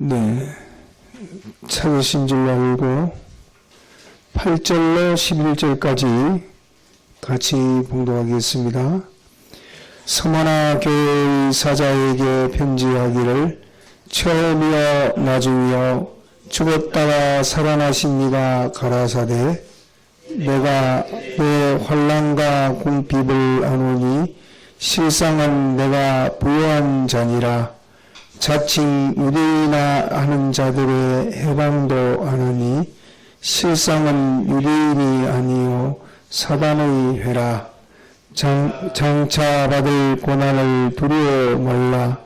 네, 찾으신 줄 알고 8절로 11절까지 같이 봉독하겠습니다. 서머나 교회의 사자에게 편지하기를 처음이여 나중이여 죽었다가 살아나신 이가 가라사대 내가 내 환난과 궁핍을 아노니 실상은 내가 부요한 자니라. 자칭 유대인이나 하는 자들의 해방도 아노니 실상은 유대인이 아니요 사단의 회라. 장차 받을 고난을 두려워 말라.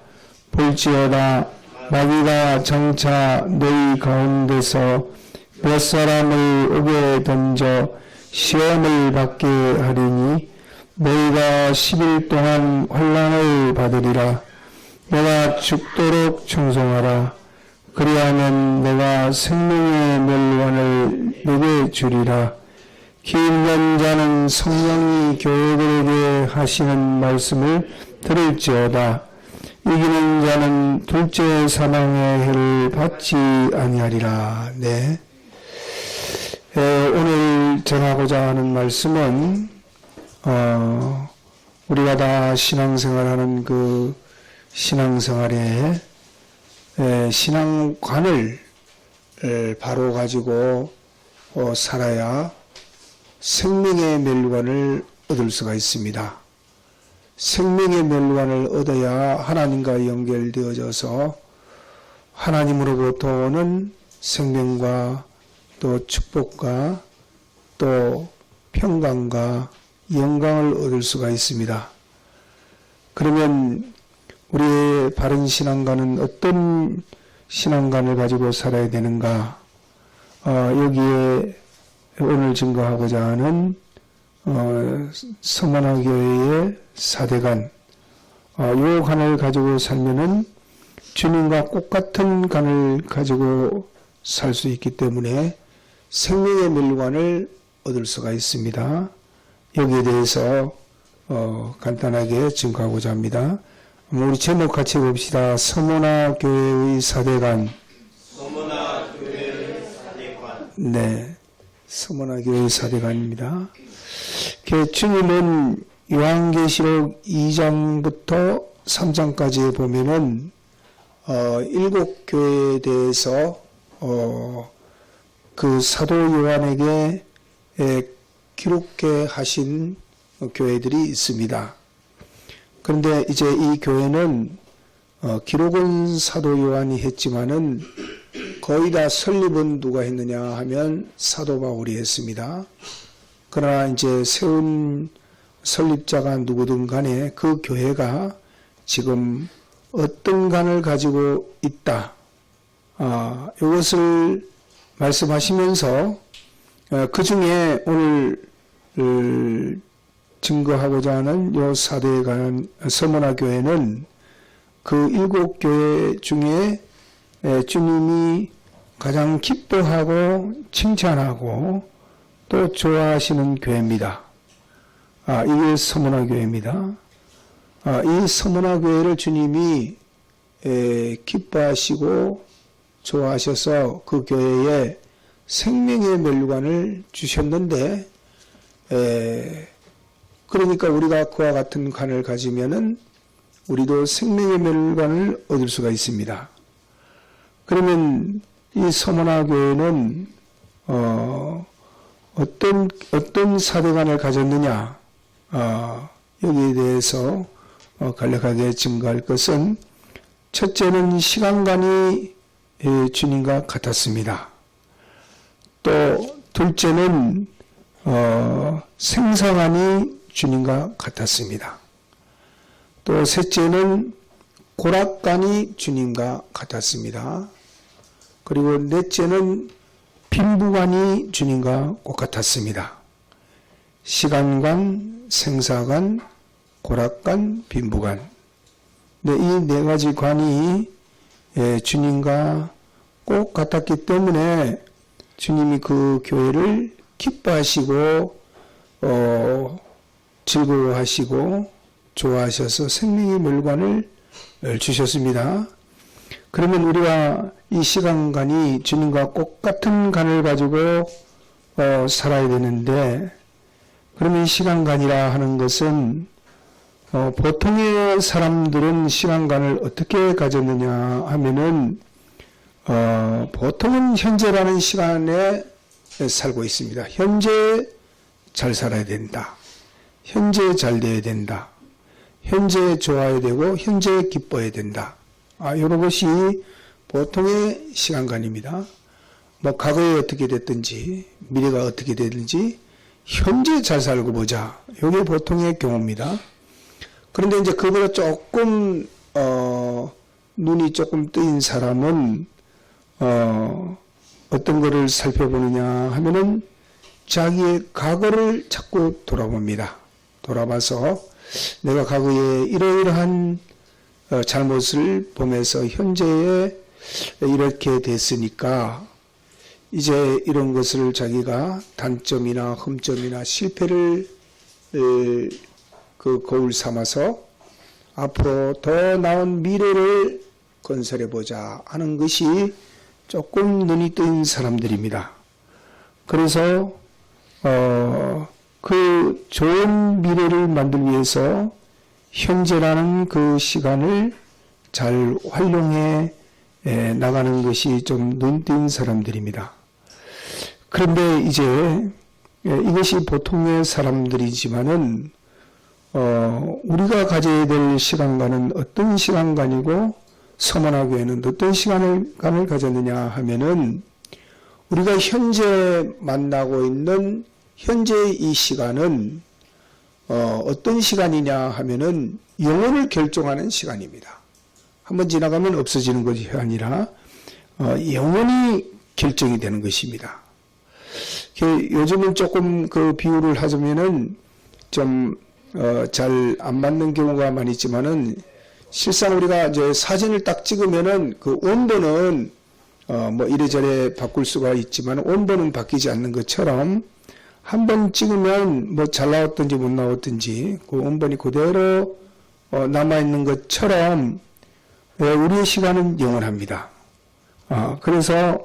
볼지어다 마귀가 장차 너희 가운데서 몇 사람을 옥에 던져 시험을 받게 하리니 너희가 10일 동안 환난을 받으리라. 내가 죽도록 충성하라. 그리하면 내가 생명의 멸관을 내게 주리라. 기 있는 자는 성령이 교회들에게 하시는 말씀을 들을지어다. 이기는 자는 둘째 사망의 해를 받지 아니하리라. 네. 오늘 전하고자 하는 말씀은 우리가 다 신앙생활하는 그 신앙생활에 신앙관을 바로 가지고 살아야 생명의 멸관을 얻을 수가 있습니다. 생명의 멸관을 얻어야 하나님과 연결되어져서 하나님으로부터 오는 생명과 또 축복과 또 평강과 영광을 얻을 수가 있습니다. 그러면 우리의 바른 신앙관은 어떤 신앙관을 가지고 살아야 되는가? 여기에 오늘 증거하고자 하는 서머나교회의 사대간, 요 간을 가지고 살면은 주님과 똑같은 간을 가지고 살 수 있기 때문에 생명의 멸관을 얻을 수가 있습니다. 여기에 대해서 간단하게 증거하고자 합니다. 우리 제목 같이 봅시다. 서머나교회의 사대간. 서머나교회의 사대간. 네, 서머나교회의 사대간입니다. 주님은 요한계시록 2장부터 3장까지 보면은 7교회에 대해서 그 사도 요한에게 기록해 하신 교회들이 있습니다. 그런데 이제 이 교회는 기록은 사도 요한이 했지만은 거의 다 설립은 누가 했느냐 하면 사도 바울이 했습니다. 그러나 이제 세운 설립자가 누구든 간에 그 교회가 지금 어떤 간을 가지고 있다. 이것을 말씀하시면서 그 중에 오늘 증거하고자 하는 요 사대간 서머나교회는 그 7교회 중에 주님이 가장 기뻐하고 칭찬하고 또 좋아하시는 교회입니다. 이게 서머나교회입니다. 이 서머나교회를 주님이 기뻐하시고 좋아하셔서 그 교회에 생명의 멸관을 주셨는데, 그러니까 우리가 그와 같은 관을 가지면은 우리도 생명의 멸관을 얻을 수가 있습니다. 그러면 이 서머나교회는 어떤 사대관을 가졌느냐? 여기에 대해서 간략하게 증거할 것은, 첫째는 시간관이 주님과 같았습니다. 또 둘째는 생사관이 주님과 같았습니다. 또 셋째는 고락관이 주님과 같았습니다. 그리고 넷째는 빈부관이 주님과 같았습니다. 시간관, 생사관, 고락관, 빈부관. 이 네 가지 관이 주님과 꼭 같았기 때문에 주님이 그 교회를 기뻐하시고 즐거워하시고 좋아하셔서 생명의 멸관을 주셨습니다. 그러면 우리가 이 시간간이 주님과 똑같은 간을 가지고 살아야 되는데, 그러면 이 시간간이라 하는 것은 보통의 사람들은 시간간을 어떻게 가졌느냐 하면은 보통은 현재라는 시간에 살고 있습니다. 현재 잘 살아야 된다. 현재 잘 돼야 된다. 현재 좋아야 되고 현재 기뻐야 된다. 이런 것이 보통의 시간관입니다. 뭐 과거에 어떻게 됐든지 미래가 어떻게 되든지 현재 잘 살고 보자. 이게 보통의 경우입니다. 그런데 이제 그보다 조금 눈이 조금 뜨인 사람은 어떤 거를 살펴보느냐 하면은 자기의 과거를 자꾸 돌아봅니다. 돌아봐서 내가 과거에 이러이러한 잘못을 보면서 현재에 이렇게 됐으니까 이제 이런 것을 자기가 단점이나 흠점이나 실패를 그 거울 삼아서 앞으로 더 나은 미래를 건설해 보자 하는 것이 조금 눈이 뜨인 사람들입니다. 그래서 그 좋은 미래를 만들기 위해서 현재라는 그 시간을 잘 활용해 나가는 것이 좀 눈뜬 사람들입니다. 그런데 이제 이것이 보통의 사람들이지만은 우리가 가져야 될 시간과는 어떤 시간간이고 서문화교회는 어떤 시간을 가졌느냐 하면은 우리가 현재 만나고 있는 현재 이 시간은 어떤 시간이냐 하면은 영혼을 결정하는 시간입니다. 한번 지나가면 없어지는 것이 아니라 영혼이 결정이 되는 것입니다. 요즘은 조금 그 비유를 하자면은 좀 잘 안 맞는 경우가 많이 있지만은 실상 우리가 이제 사진을 딱 찍으면은 그 원본은 뭐 이래저래 바꿀 수가 있지만 원본은 바뀌지 않는 것처럼 한 번 찍으면 뭐 잘 나왔든지 못 나왔든지 그 원본이 그대로 남아있는 것처럼 우리의 시간은 영원합니다. 그래서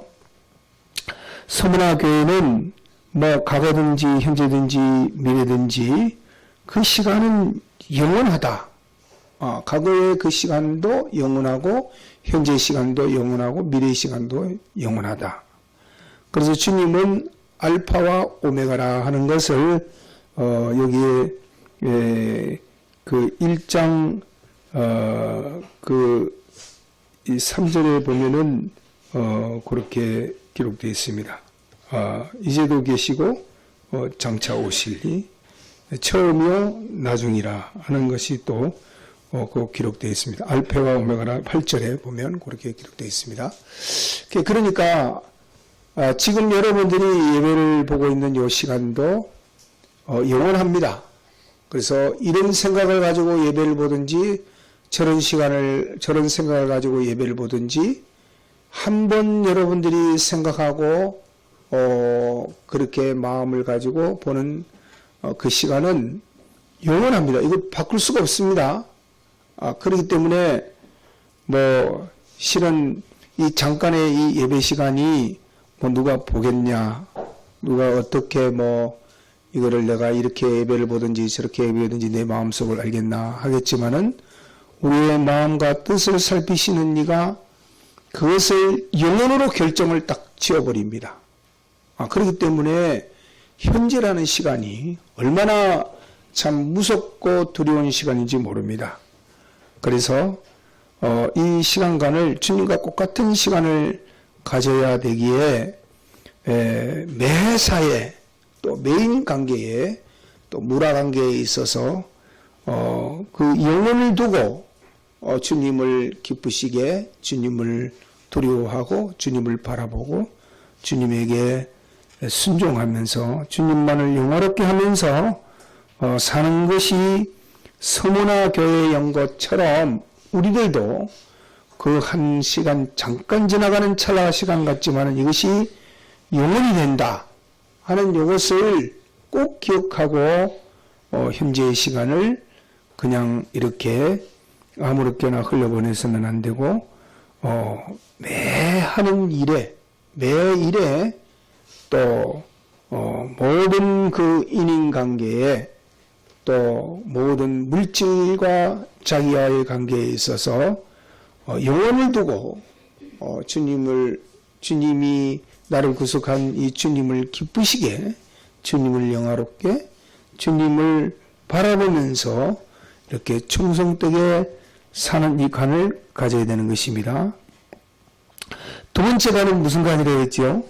서문화교회는 뭐 과거든지 현재든지 미래든지 그 시간은 영원하다. 과거의 그 시간도 영원하고 현재 시간도 영원하고 미래 시간도 영원하다. 그래서 주님은 알파와 오메가라 하는 것을 여기에 그 1장 그 3절에 보면은 그렇게 기록되어 있습니다. 이제도 계시고 장차 오실리 처음이요 나중이라 하는 것이 또 그 기록되어 있습니다. 알파와 오메가라 8절에 보면 그렇게 기록되어 있습니다. 그러니까 지금 여러분들이 예배를 보고 있는 이 시간도 영원합니다. 그래서 이런 생각을 가지고 예배를 보든지 저런 생각을 가지고 예배를 보든지 한번 여러분들이 생각하고 그렇게 마음을 가지고 보는 그 시간은 영원합니다. 이거 바꿀 수가 없습니다. 그렇기 때문에 뭐 실은 이 잠깐의 이 예배 시간이 뭐 누가 보겠냐, 누가 어떻게 뭐 이거를 내가 이렇게 예배를 보든지 저렇게 예배하든지 내 마음속을 알겠나 하겠지만은 우리의 마음과 뜻을 살피시는 이가 그것을 영원으로 결정을 딱 지어버립니다. 그렇기 때문에 현재라는 시간이 얼마나 참 무섭고 두려운 시간인지 모릅니다. 그래서 이 시간간을 주님과 똑같은 시간을 가져야 되기에 매사에 또 메인 관계에 또 물화 관계에 있어서 그 영혼을 두고 주님을 기쁘시게 주님을 두려워하고 주님을 바라보고 주님에게 순종하면서 주님만을 영화롭게 하면서 사는 것이 서문화교회의 연 것처럼 우리들도 그 한 시간 잠깐 지나가는 찰나 시간 같지만 이것이 영원이 된다 하는 이것을 꼭 기억하고 현재의 시간을 그냥 이렇게 아무렇게나 흘려보내서는 안 되고 매 하는 일에, 매 일에 또 모든 그 인인관계에 또 모든 물질과 자기와의 관계에 있어서 영혼을 두고 주님이 나를 구속한 이 주님을 기쁘시게, 주님을 영화롭게, 주님을 바라보면서 이렇게 충성되게 사는 이 관을 가져야 되는 것입니다. 두 번째 관은 무슨 관이라고 했죠?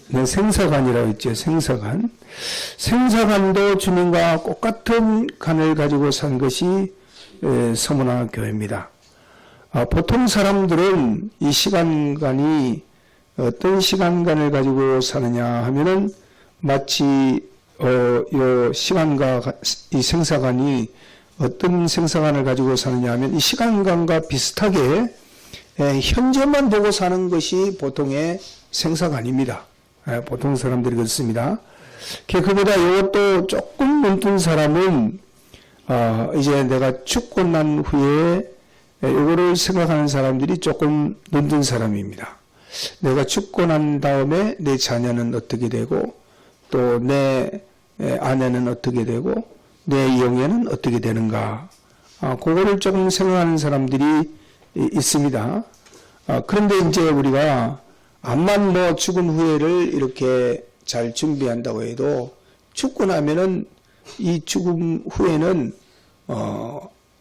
네, 생사관이라고 했죠. 생사관. 생사관도 주님과 똑같은 관을 가지고 산 것이 서문화 교회입니다. 보통 사람들은 이 시간관이 어떤 시간관을 가지고 사느냐 하면은 마치 이 시간과 이 생사관이 어떤 생사관을 가지고 사느냐 하면 이 시간관과 비슷하게 현재만 보고 사는 것이 보통의 생사관입니다. 보통 사람들이 그렇습니다. 그보다 이것도 조금 눈뜬 사람은 이제 내가 죽고 난 후에 이거를 생각하는 사람들이 조금 눈뜬 사람입니다. 내가 죽고 난 다음에 내 자녀는 어떻게 되고 또 내 아내는 어떻게 되고 내 영예는 어떻게 되는가, 그거를 조금 생각하는 사람들이 있습니다. 그런데 이제 우리가 암만 뭐 죽은 후에를 이렇게 잘 준비한다고 해도 죽고 나면은 이 죽음 후에는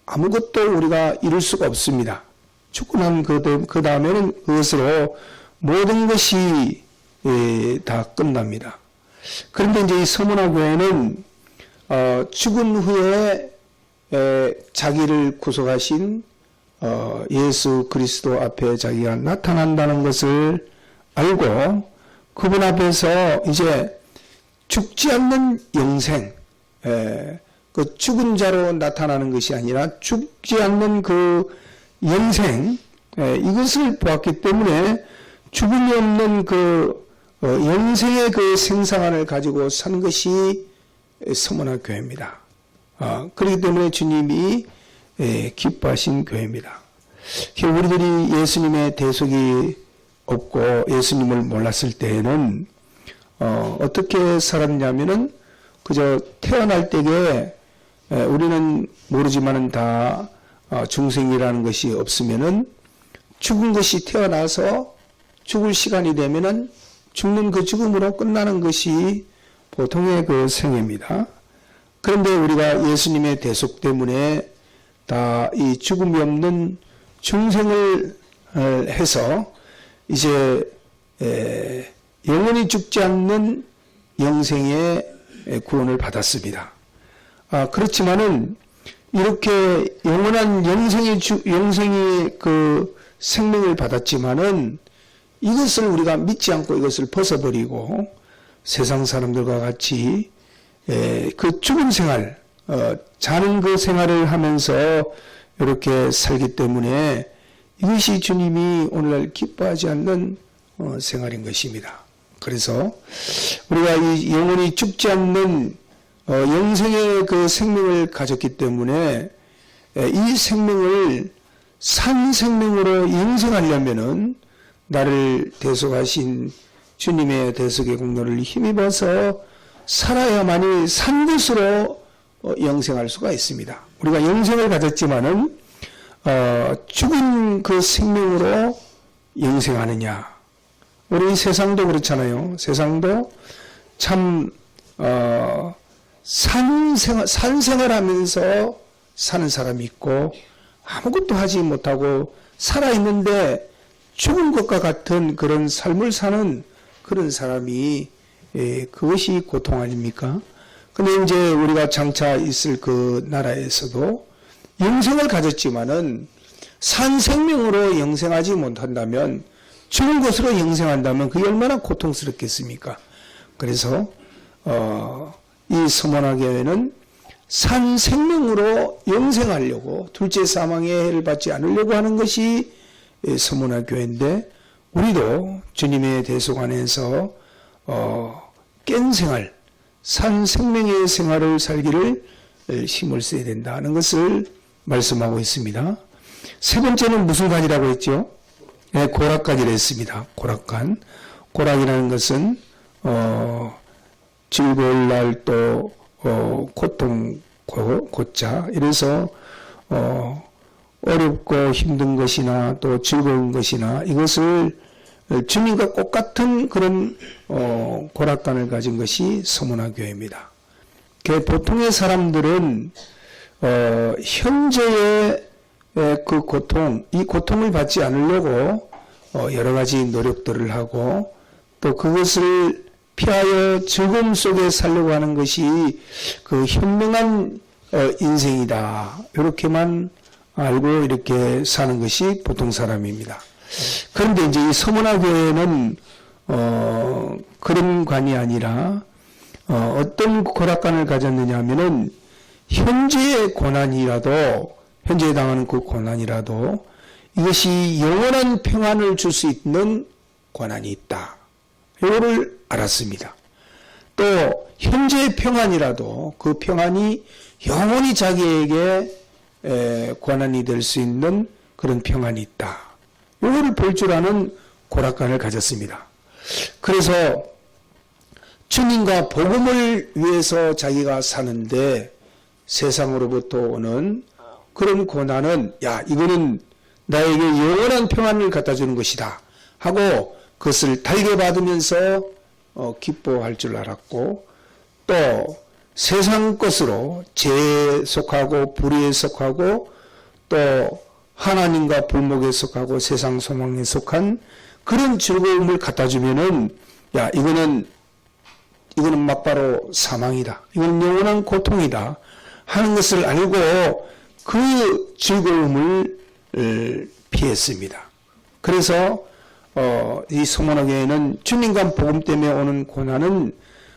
아무것도 우리가 이룰 수가 없습니다. 죽고 나면 그 다음에는 그것으로 모든 것이 다 끝납니다. 그런데 이제 이 서문화 교회는 죽은 후에 자기를 구속하신 예수 그리스도 앞에 자기가 나타난다는 것을 알고 그분 앞에서 이제 죽지 않는 영생, 그 죽은 자로 나타나는 것이 아니라 죽지 않는 그 영생, 이것을 보았기 때문에 죽음이 없는 그 영생의 그 생사관을 가지고 산 것이 서문화 교회입니다. 그렇기 때문에 주님이 기뻐하신 교회입니다. 우리들이 예수님의 대속이 없고 예수님을 몰랐을 때에는 어떻게 살았냐면은 그저 태어날 때에 우리는 모르지만은 다 중생이라는 것이 없으면은 죽은 것이 태어나서 죽을 시간이 되면은 죽는 그 죽음으로 끝나는 것이 보통의 그 생애입니다. 그런데 우리가 예수님의 대속 때문에 다 이 죽음이 없는 중생을 해서 이제 영원히 죽지 않는 영생의 구원을 받았습니다. 그렇지만은 이렇게 영원한 영생의 그 생명을 받았지만은 이것을 우리가 믿지 않고 이것을 벗어버리고 세상 사람들과 같이 그 죽은 생활, 자는 그 생활을 하면서 이렇게 살기 때문에 이것이 주님이 오늘날 기뻐하지 않는 생활인 것입니다. 그래서 우리가 이 영원히 죽지 않는 영생의 그 생명을 가졌기 때문에 이 생명을 산 생명으로 영생하려면은 나를 대속하신 주님의 대속의 공로를 힘입어서 살아야만이 산 것으로 영생할 수가 있습니다. 우리가 영생을 가졌지만은 죽은 그 생명으로 영생하느냐. 우리 세상도 그렇잖아요. 세상도 참 산생활하면서 사는 사람이 있고 아무것도 하지 못하고 살아있는데 죽은 것과 같은 그런 삶을 사는 그런 사람이 그것이 고통 아닙니까? 근데 이제 우리가 장차 있을 그 나라에서도 영생을 가졌지만은 산 생명으로 영생하지 못한다면 죽은 것으로 영생한다면 그게 얼마나 고통스럽겠습니까? 그래서 이 서문화 교회는 산 생명으로 영생하려고 둘째 사망의 해를 받지 않으려고 하는 것이 서문화 교회인데 우리도 주님의 대속 안에서 깬 생활, 산 생명의 생활을 살기를 힘을 써야 된다는 것을 말씀하고 있습니다. 세 번째는 무슨 관이라고 했죠? 고락간이라 했습니다. 고락간. 고락이라는 것은 즐거울 날 또 고통 고자 이래서 어렵고 힘든 것이나 또 즐거운 것이나 이것을 주님과 똑같은 그런 고락간을 가진 것이 서문화교회입니다. 보통의 사람들은 현재의 그 고통, 이 고통을 받지 않으려고 여러 가지 노력들을 하고 또 그것을 피하여 즐거움 속에 살려고 하는 것이 그 현명한 인생이다. 이렇게만 알고 이렇게 사는 것이 보통 사람입니다. 그런데 이제 이 서문화교회는 그런 관이 아니라 어떤 고락관을 가졌느냐 하면은 현재의 고난이라도 현재에 당하는 그 고난이라도 이것이 영원한 평안을 줄 수 있는 고난이 있다. 이거를 알았습니다. 또 현재의 평안이라도 그 평안이 영원히 자기에게 고난이 될 수 있는 그런 평안이 있다. 이거를 볼 줄 아는 고락관을 가졌습니다. 그래서 주님과 복음을 위해서 자기가 사는데 세상으로부터 오는 그런 고난은 이거는 나에게 영원한 평안을 갖다 주는 것이다 하고 그것을 달게 받으면서 기뻐할 줄 알았고 또 세상 것으로 죄에 속하고 불의에 속하고 또 하나님과 불목에 속하고 세상 소망에 속한 그런 즐거움을 갖다 주면은 이거는 막바로 사망이다. 이건 영원한 고통이다 하는 것을 알고 그 즐거움을 피했습니다. 그래서 이 서문화교회는 주님과 복음 때문에 오는 고난은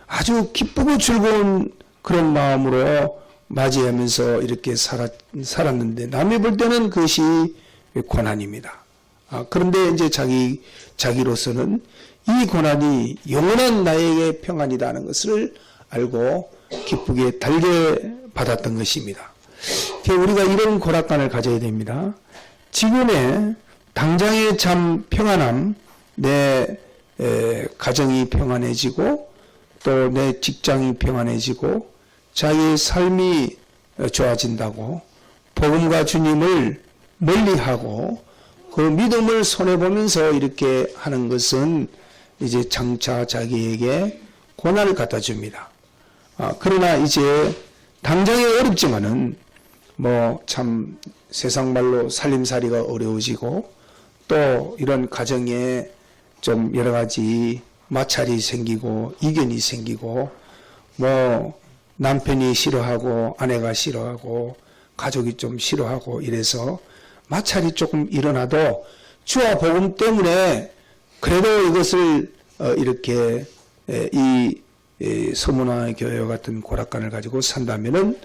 아주 기쁘고 즐거운 그런 마음으로 맞이하면서 이렇게 살았는데 남이 볼 때는 그것이 고난입니다. 그런데 이제 자기로서는 이 고난이 영원한 나에게 평안이다 하는 것을 알고 기쁘게 달게 받았던 것입니다. 우리가 이런 고락관을 가져야 됩니다. 지금의 당장의 참 평안함, 내 가정이 평안해지고 또 내 직장이 평안해지고 자기의 삶이 좋아진다고 복음과 주님을 멀리하고 그 믿음을 손해보면서 이렇게 하는 것은 이제 장차 자기에게 고난을 갖다 줍니다. 그러나 이제 당장에 어렵지만은 참 세상 말로 살림살이가 어려워지고 또 이런 가정에 좀 여러 가지 마찰이 생기고 이견이 생기고 남편이 싫어하고 아내가 싫어하고 가족이 좀 싫어하고 이래서 마찰이 조금 일어나도 주와 복음 때문에 그래도 이것을 이렇게 이 서문화교회와 같은 고락관을 가지고 산다면은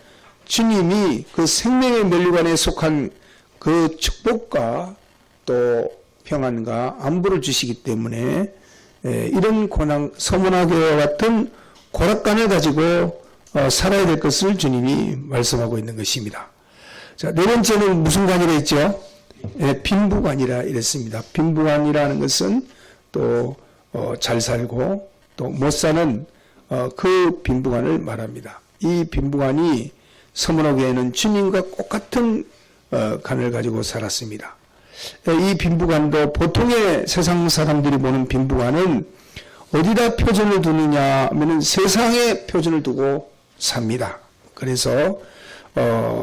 주님이 그 생명의 면류관에 속한 그 축복과 또 평안과 안부를 주시기 때문에 이런 서문화교회와 같은 고락관을 가지고 살아야 될 것을 주님이 말씀하고 있는 것입니다. 자, 네 번째는 무슨 관이라 했죠? 빈부관이라 이랬습니다. 빈부관이라는 것은 또 잘 살고 또 못 사는 그 빈부관을 말합니다. 이 빈부관이 서문화교회는 주님과 똑같은 관을 가지고 살았습니다. 이 빈부관도 보통의 세상 사람들이 보는 빈부관은 어디다 표준을 두느냐 하면 세상에 표준을 두고 삽니다. 그래서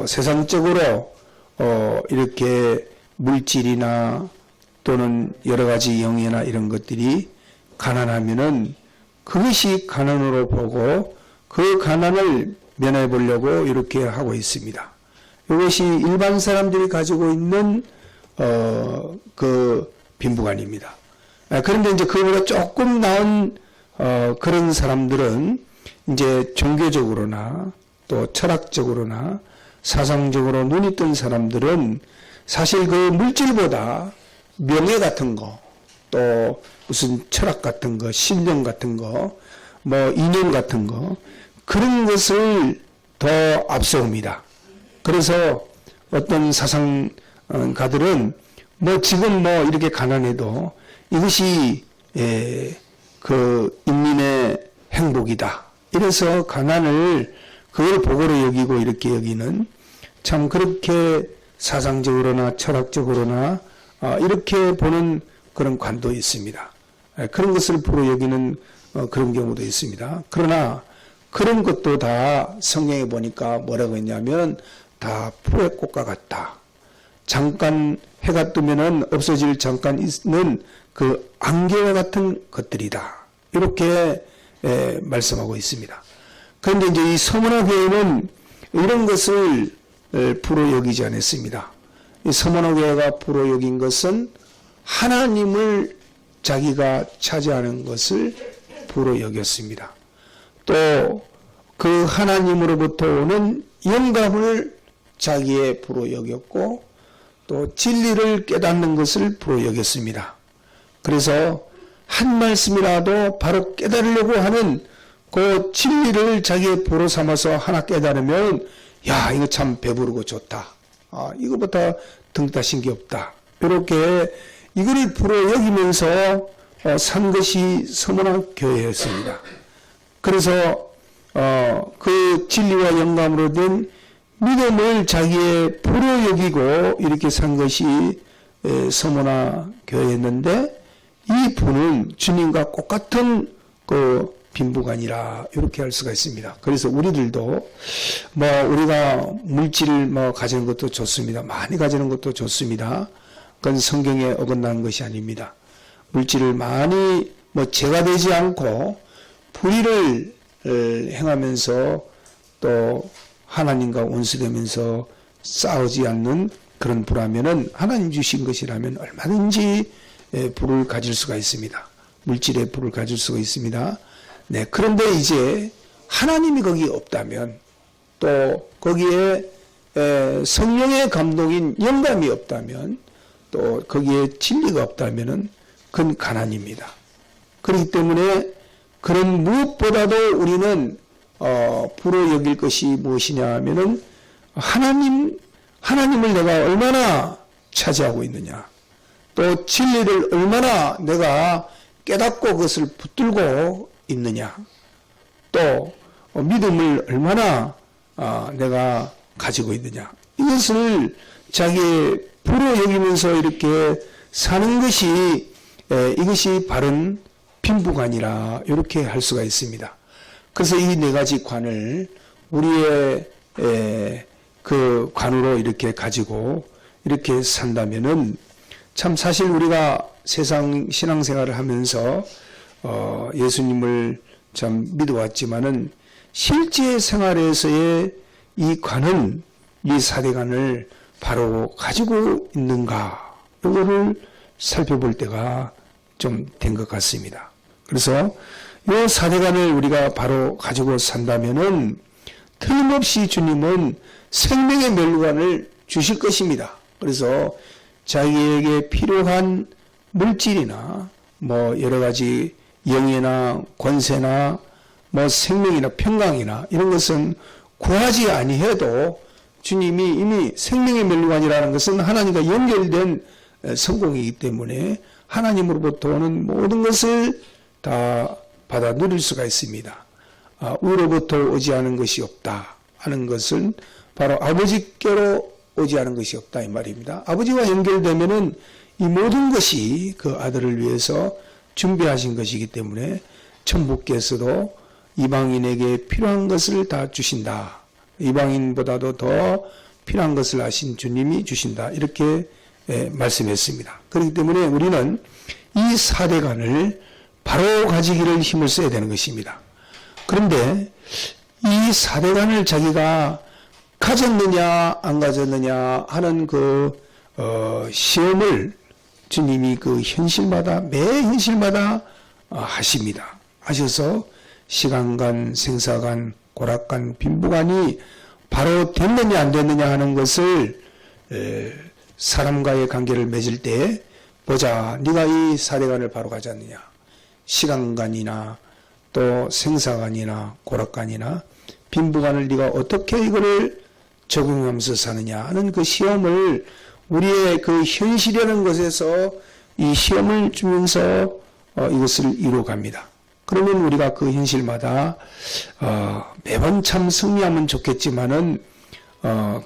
세상적으로 이렇게 물질이나 또는 여러 가지 영예나 이런 것들이 가난하면은 그것이 가난으로 보고 그 가난을 면해 보려고 이렇게 하고 있습니다. 이것이 일반 사람들이 가지고 있는 그 빈부관입니다. 그런데 이제 그보다 조금 나은 그런 사람들은 이제 종교적으로나 또 철학적으로나 사상적으로 눈이 뜬 사람들은 사실 그 물질보다 명예 같은 거, 또 무슨 철학 같은 거, 신념 같은 거, 이념 같은 거, 그런 것을 더 앞세웁니다. 그래서 어떤 사상가들은 뭐 지금 뭐 이렇게 가난해도 이것이 그 인민의 행복이다. 이래서 가난을 그걸 복으로 여기고 이렇게 여기는 참 그렇게 사상적으로나 철학적으로나 이렇게 보는 그런 관도 있습니다. 그런 것을 부로 여기는 그런 경우도 있습니다. 그러나 그런 것도 다 성경에 보니까 뭐라고 했냐면 다 풀의 꽃과 같다. 잠깐 해가 뜨면은 없어질 잠깐 있는 그 안개와 같은 것들이다. 이렇게 말씀하고 있습니다. 그런데 이제 이 서문화 교회는 이런 것을 부로 여기지 않았습니다. 이 서문화 교회가 부로 여긴 것은 하나님을 자기가 차지하는 것을 부로 여겼습니다. 또 그 하나님으로부터 오는 영감을 자기의 부로 여겼고 또 진리를 깨닫는 것을 부로 여겼습니다. 그래서 한 말씀이라도 바로 깨달으려고 하는 그 진리를 자기의 부로 삼아서 하나 깨달으면 야 이거 참 배부르고 좋다. 이거보다 등 따신 게 없다. 이렇게 이거를 부로 여기면서 산 것이 서문화 교회였습니다. 그래서 그 진리와 영감으로 된 믿음을 자기의 부로 여기고 이렇게 산 것이 서문화 교회였는데 이 부는 주님과 똑같은 그 빈부가 이렇게 할 수가 있습니다. 그래서 우리들도 뭐 우리가 물질을 뭐 가지는 것도 좋습니다. 많이 가지는 것도 좋습니다. 그건 성경에 어긋나는 것이 아닙니다. 물질을 많이 뭐 죄가 되지 않고 불의를 행하면서 또 하나님과 원수되면서 싸우지 않는 그런 부라면은 하나님 주신 것이라면 얼마든지 부를 가질 수가 있습니다. 물질의 부를 가질 수가 있습니다. 네, 그런데 이제 하나님이 거기 없다면 또 거기에 성령의 감동인 영감이 없다면 또 거기에 진리가 없다면은 그건 가난입니다. 그렇기 때문에 그런 무엇보다도 우리는 부로 여길 것이 무엇이냐 하면은 하나님을 내가 얼마나 차지하고 있느냐, 또 진리를 얼마나 내가 깨닫고 그것을 붙들고 있느냐, 또 믿음을 얼마나 내가 가지고 있느냐, 이것을 자기의 부로 여기면서 이렇게 사는 것이 이것이 바른 빈부관이라 이렇게 할 수가 있습니다. 그래서 이 네 가지 관을 우리의 그 관으로 이렇게 가지고 이렇게 산다면은 참 사실 우리가 세상 신앙생활을 하면서 예수님을 참 믿어왔지만은 실제 생활에서의 이 관은 이 사대관을 바로 가지고 있는가 이거를 살펴볼 때가 좀 된 것 같습니다. 그래서 이 사대관을 우리가 바로 가지고 산다면은 틀림없이 주님은 생명의 멸관을 주실 것입니다. 그래서 자기에게 필요한 물질이나 뭐 여러 가지 영예나 권세나 뭐 생명이나 평강이나 이런 것은 구하지 아니해도 주님이 이미 생명의 멸관이라는 것은 하나님과 연결된 성공이기 때문에 하나님으로부터 오는 모든 것을 다 받아 누릴 수가 있습니다. 위로부터 오지 않은 것이 없다 하는 것은 바로 아버지께로 오지 않은 것이 없다 이 말입니다. 아버지와 연결되면은 이 모든 것이 그 아들을 위해서 준비하신 것이기 때문에 천부께서도 이방인에게 필요한 것을 다 주신다. 이방인보다도 더 필요한 것을 아신 주님이 주신다. 이렇게 말씀했습니다. 그렇기 때문에 우리는 이 사대관을 바로 가지기를 힘을 써야 되는 것입니다. 그런데 이 사대관을 자기가 가졌느냐 안 가졌느냐 하는 그 시험을 주님이 그 현실마다 매 현실마다 하십니다. 하셔서 시간간, 생사간, 고락간, 빈부간이 바로 됐느냐 안 됐느냐 하는 것을 사람과의 관계를 맺을 때 보자, 네가 이 사대관을 바로 가졌느냐, 시간간이나 또 생사간이나 고락간이나 빈부간을 네가 어떻게 이거를 적용하면서 사느냐 하는 그 시험을 우리의 그 현실이라는 것에서 이 시험을 주면서 이것을 이루어갑니다. 그러면 우리가 그 현실마다 매번 참 승리하면 좋겠지만은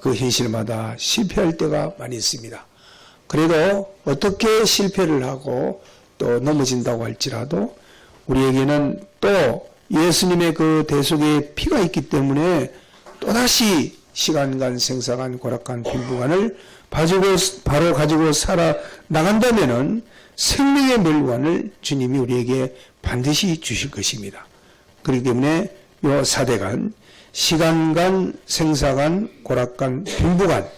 그 현실마다 실패할 때가 많이 있습니다. 그래도 어떻게 실패를 하고 또 넘어진다고 할지라도 우리에게는 또 예수님의 그 대속의 피가 있기 때문에 또다시 시간간, 생사간, 고락간, 빈부간을 바로 가지고 살아 나간다면은 생명의 멸관을 주님이 우리에게 반드시 주실 것입니다. 그렇기 때문에 요 사대간, 시간간, 생사간, 고락간, 빈부간,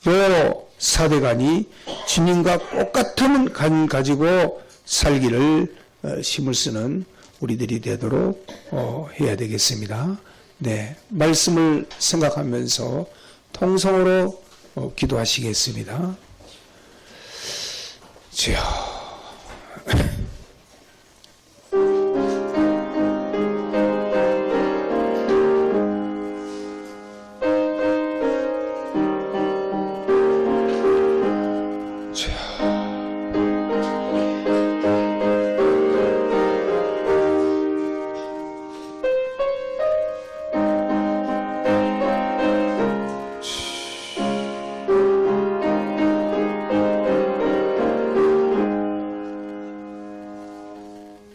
요 사대간이 주님과 똑같은 간 가지고 살기를 힘을 쓰는 우리들이 되도록 해야 되겠습니다. 네, 말씀을 생각하면서 통성으로 기도하시겠습니다. 주여.